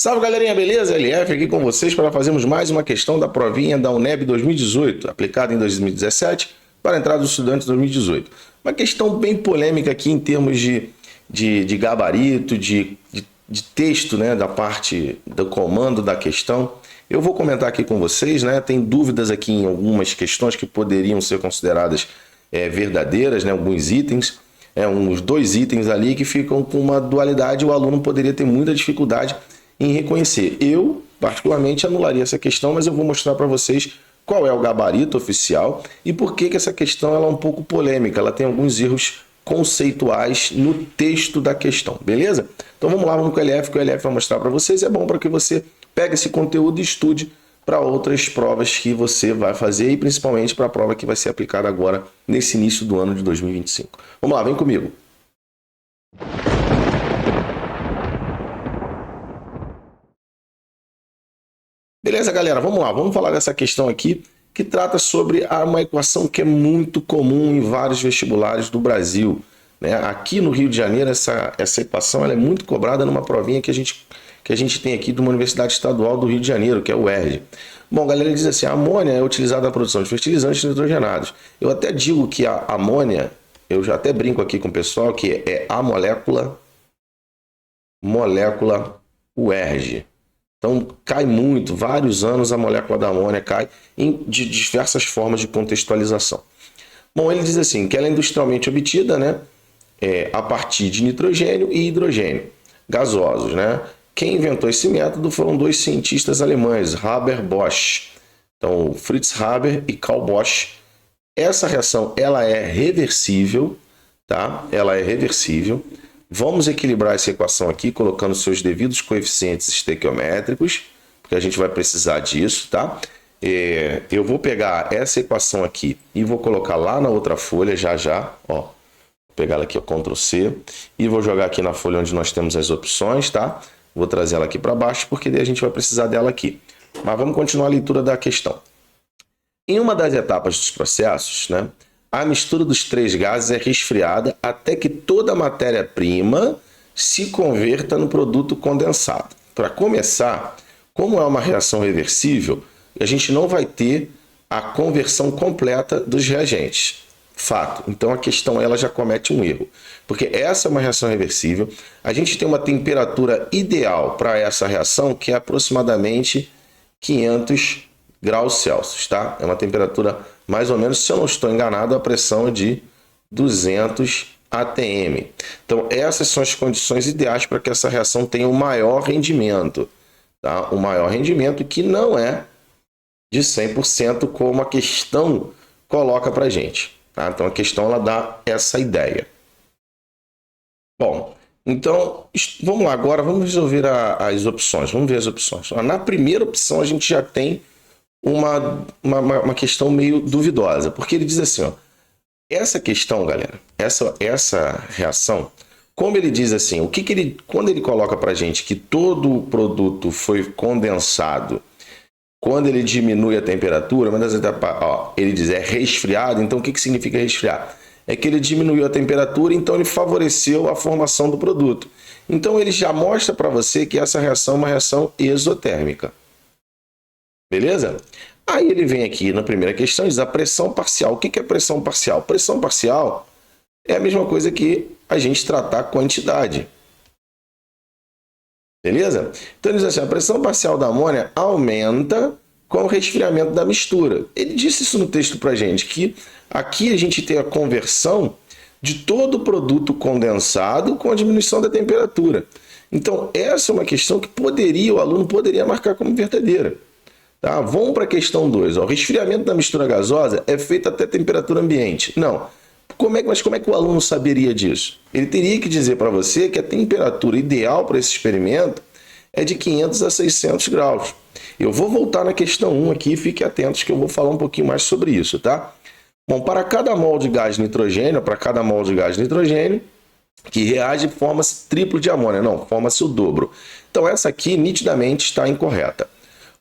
Salve galerinha, beleza? LF aqui com vocês para fazermos mais uma questão da provinha da UNEB 2018, aplicada em 2017 para a entrada dos estudantes em 2018. Uma questão bem polêmica aqui em termos de gabarito, de texto, né, da parte do comando da questão. Eu vou comentar aqui com vocês, né? Tem dúvidas aqui em algumas questões que poderiam ser consideradas verdadeiras, né? Alguns itens, uns dois itens ali que ficam com uma dualidade, o aluno poderia ter muita dificuldade em reconhecer. Eu, particularmente, anularia essa questão, mas eu vou mostrar para vocês qual é o gabarito oficial e por que essa questão ela é um pouco polêmica. Ela tem alguns erros conceituais no texto da questão, beleza? Então vamos lá, vamos com o LF, que o LF vai mostrar para vocês. É bom para que você pegue esse conteúdo e estude para outras provas que você vai fazer e principalmente para a prova que vai ser aplicada agora nesse início do ano de 2025. Vamos lá, vem comigo. Beleza, galera? Vamos lá. Vamos falar dessa questão aqui que trata sobre uma equação que é muito comum em vários vestibulares do Brasil, né? Aqui no Rio de Janeiro, essa equação ela é muito cobrada numa provinha que a gente tem aqui de uma Universidade Estadual do Rio de Janeiro, que é o UERJ. Bom, galera, ele diz assim, a amônia é utilizada na produção de fertilizantes nitrogenados. Eu até digo que a amônia, eu já até brinco aqui com o pessoal, que é a molécula UERJ. Então, cai muito, vários anos a molécula da amônia cai de diversas formas de contextualização. Bom, ele diz assim, que ela é industrialmente obtida, né, a partir de nitrogênio e hidrogênio gasosos, né? Quem inventou esse método foram dois cientistas alemães, Haber e Bosch. Então, Fritz Haber e Carl Bosch. Essa reação, ela é reversível, tá? Ela é reversível. Vamos equilibrar essa equação aqui, colocando seus devidos coeficientes estequiométricos, porque a gente vai precisar disso, tá? Eu vou pegar essa equação aqui e vou colocar lá na outra folha, já, ó. Vou pegar ela aqui, ó, Ctrl C, e vou jogar aqui na folha onde nós temos as opções, tá? Vou trazer ela aqui para baixo, porque daí a gente vai precisar dela aqui. Mas vamos continuar a leitura da questão. Em uma das etapas dos processos, né? A mistura dos três gases é resfriada até que toda a matéria-prima se converta no produto condensado. Para começar, como é uma reação reversível, a gente não vai ter a conversão completa dos reagentes. Fato. Então a questão ela já comete um erro. Porque essa é uma reação reversível. A gente tem uma temperatura ideal para essa reação que é aproximadamente 500 graus Celsius, tá? É uma temperatura mais ou menos, se eu não estou enganado, a pressão é de 200 atm. Então, essas são as condições ideais para que essa reação tenha o maior rendimento, tá? O maior rendimento que não é de 100% como a questão coloca para a gente, tá? Então, a questão ela dá essa ideia. Bom, então, vamos lá, agora vamos resolver as opções. Vamos ver as opções. Na primeira opção, a gente já tem uma questão meio duvidosa, porque ele diz assim, ó, essa questão, galera, essa reação, como ele diz assim, quando ele coloca para a gente que todo o produto foi condensado, quando ele diminui a temperatura, ele diz é resfriado, então o que significa resfriar? É que ele diminuiu a temperatura, então ele favoreceu a formação do produto. Então ele já mostra para você que essa reação é uma reação exotérmica. Beleza? Aí ele vem aqui na primeira questão e diz a pressão parcial. O que é pressão parcial? Pressão parcial é a mesma coisa que a gente tratar a quantidade. Beleza? Então ele diz assim, a pressão parcial da amônia aumenta com o resfriamento da mistura. Ele disse isso no texto para a gente, que aqui a gente tem a conversão de todo o produto condensado com a diminuição da temperatura. Então essa é uma questão que o aluno poderia marcar como verdadeira. Tá? Vamos para a questão 2. O resfriamento da mistura gasosa é feito até temperatura ambiente. Não. Mas como é que o aluno saberia disso? Ele teria que dizer para você que a temperatura ideal para esse experimento é de 500 a 600 graus. Eu vou voltar na questão 1 aqui, fiquem atentos que eu vou falar um pouquinho mais sobre isso, tá? Bom, para cada mol de gás nitrogênio, que reage, forma-se triplo de amônia. Não, forma-se o dobro. Então essa aqui nitidamente está incorreta.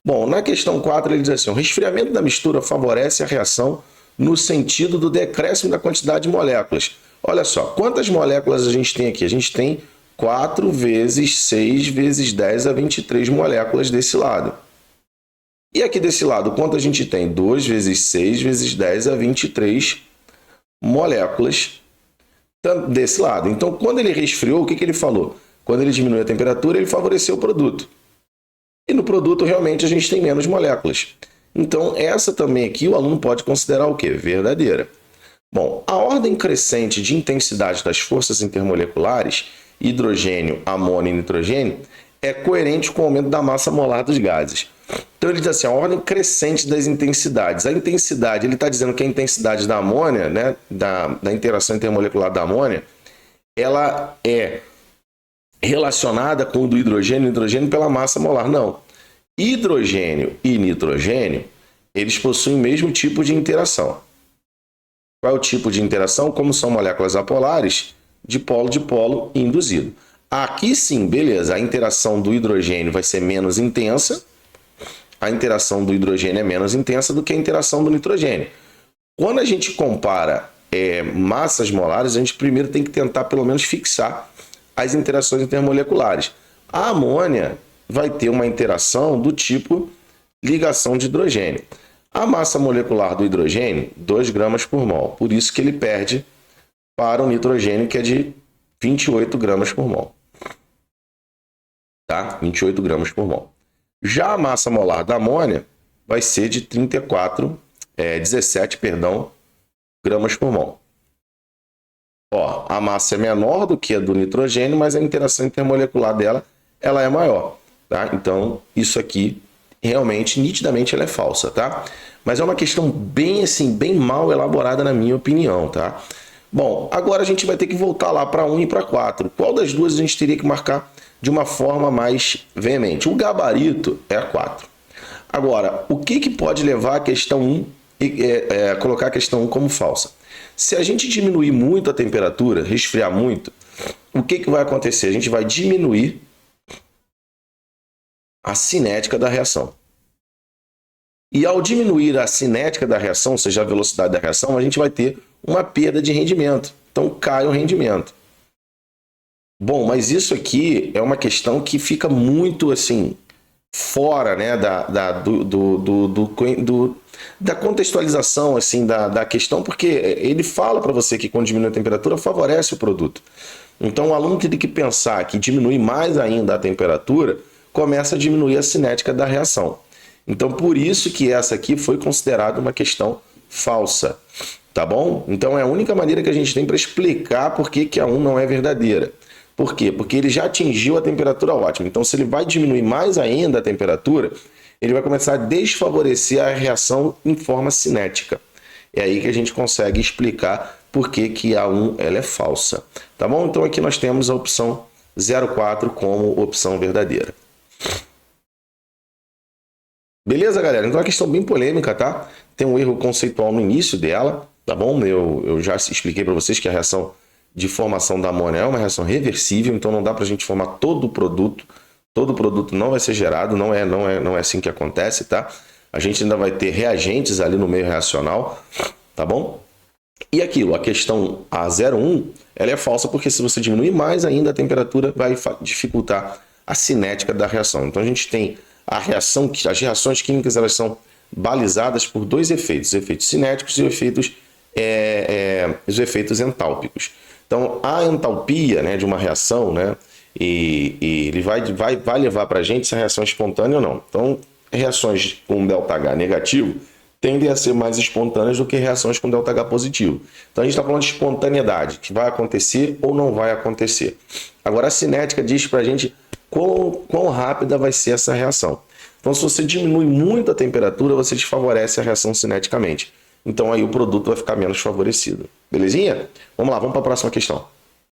Bom, na questão 4 ele diz assim, o resfriamento da mistura favorece a reação no sentido do decréscimo da quantidade de moléculas. Olha só, quantas moléculas a gente tem aqui? A gente tem 4 vezes 6 vezes 10 a 23 moléculas desse lado. E aqui desse lado, quanto a gente tem? 2 vezes 6 vezes 10 a 23 moléculas desse lado. Então, quando ele resfriou, o que ele falou? Quando ele diminuiu a temperatura, ele favoreceu o produto. E no produto, realmente, a gente tem menos moléculas. Então, essa também aqui, o aluno pode considerar o quê? Verdadeira. Bom, a ordem crescente de intensidade das forças intermoleculares, hidrogênio, amônio e nitrogênio, é coerente com o aumento da massa molar dos gases. Então, ele diz assim, a ordem crescente das intensidades. A intensidade, ele está dizendo que a intensidade da amônia, né, da interação intermolecular da amônia, ela é relacionada com o do hidrogênio e nitrogênio pela massa molar. Não. Hidrogênio e nitrogênio, eles possuem o mesmo tipo de interação. Qual é o tipo de interação? Como são moléculas apolares, de polo induzido. Aqui sim, beleza, a interação do hidrogênio vai ser menos intensa, a interação do hidrogênio é menos intensa do que a interação do nitrogênio. Quando a gente compara massas molares, a gente primeiro tem que tentar pelo menos fixar as interações intermoleculares. A amônia vai ter uma interação do tipo ligação de hidrogênio. A massa molecular do hidrogênio, 2 gramas por mol. Por isso que ele perde para o nitrogênio, que é de 28 gramas por mol. Tá? 28 gramas por mol. Já a massa molar da amônia vai ser de 17 gramas por mol. Ó, a massa é menor do que a do nitrogênio, mas a interação intermolecular dela ela é maior. Tá? Então, isso aqui, realmente, nitidamente, ela é falsa. Tá? Mas é uma questão bem, assim, bem mal elaborada, na minha opinião. Tá? Bom, agora a gente vai ter que voltar lá para 1 e para 4. Qual das duas a gente teria que marcar de uma forma mais veemente? O gabarito é a 4. Agora, o que pode levar a questão 1 colocar a questão 1 como falsa? Se a gente diminuir muito a temperatura, resfriar muito, o que vai acontecer? A gente vai diminuir a cinética da reação. E ao diminuir a cinética da reação, ou seja, a velocidade da reação, a gente vai ter uma perda de rendimento. Então, cai o rendimento. Bom, mas isso aqui é uma questão que fica muito assim fora, né, da contextualização assim da questão, porque ele fala para você que quando diminui a temperatura favorece o produto. Então o aluno teria que pensar que diminuir mais ainda a temperatura começa a diminuir a cinética da reação. Então por isso que essa aqui foi considerada uma questão falsa, tá bom? Então é a única maneira que a gente tem para explicar por que a 1 não é verdadeira. Por quê? Porque ele já atingiu a temperatura ótima. Então, se ele vai diminuir mais ainda a temperatura, ele vai começar a desfavorecer a reação em forma cinética. É aí que a gente consegue explicar por que a 1 ela é falsa. Tá bom? Então, aqui nós temos a opção 04 como opção verdadeira. Beleza, galera? Então, é uma questão bem polêmica, tá? Tem um erro conceitual no início dela, tá bom? Eu já expliquei para vocês que a reação de formação da amônia é uma reação reversível, então não dá para a gente formar todo o produto não vai ser gerado, não é assim que acontece, tá? A gente ainda vai ter reagentes ali no meio reacional, tá bom? E aquilo, a questão A01, ela é falsa porque se você diminuir mais ainda a temperatura vai dificultar a cinética da reação. Então a gente tem as reações químicas, elas são balizadas por 2 efeitos, os efeitos cinéticos e os efeitos entálpicos. Então, a entalpia, né, de uma reação, né, e ele vai levar para a gente se a reação é espontânea ou não. Então, reações com ΔH negativo tendem a ser mais espontâneas do que reações com ΔH positivo. Então, a gente está falando de espontaneidade, que vai acontecer ou não vai acontecer. Agora, a cinética diz para a gente quão rápida vai ser essa reação. Então, se você diminui muito a temperatura, você desfavorece a reação cineticamente. Então aí o produto vai ficar menos favorecido. Belezinha? Vamos lá, vamos para a próxima questão.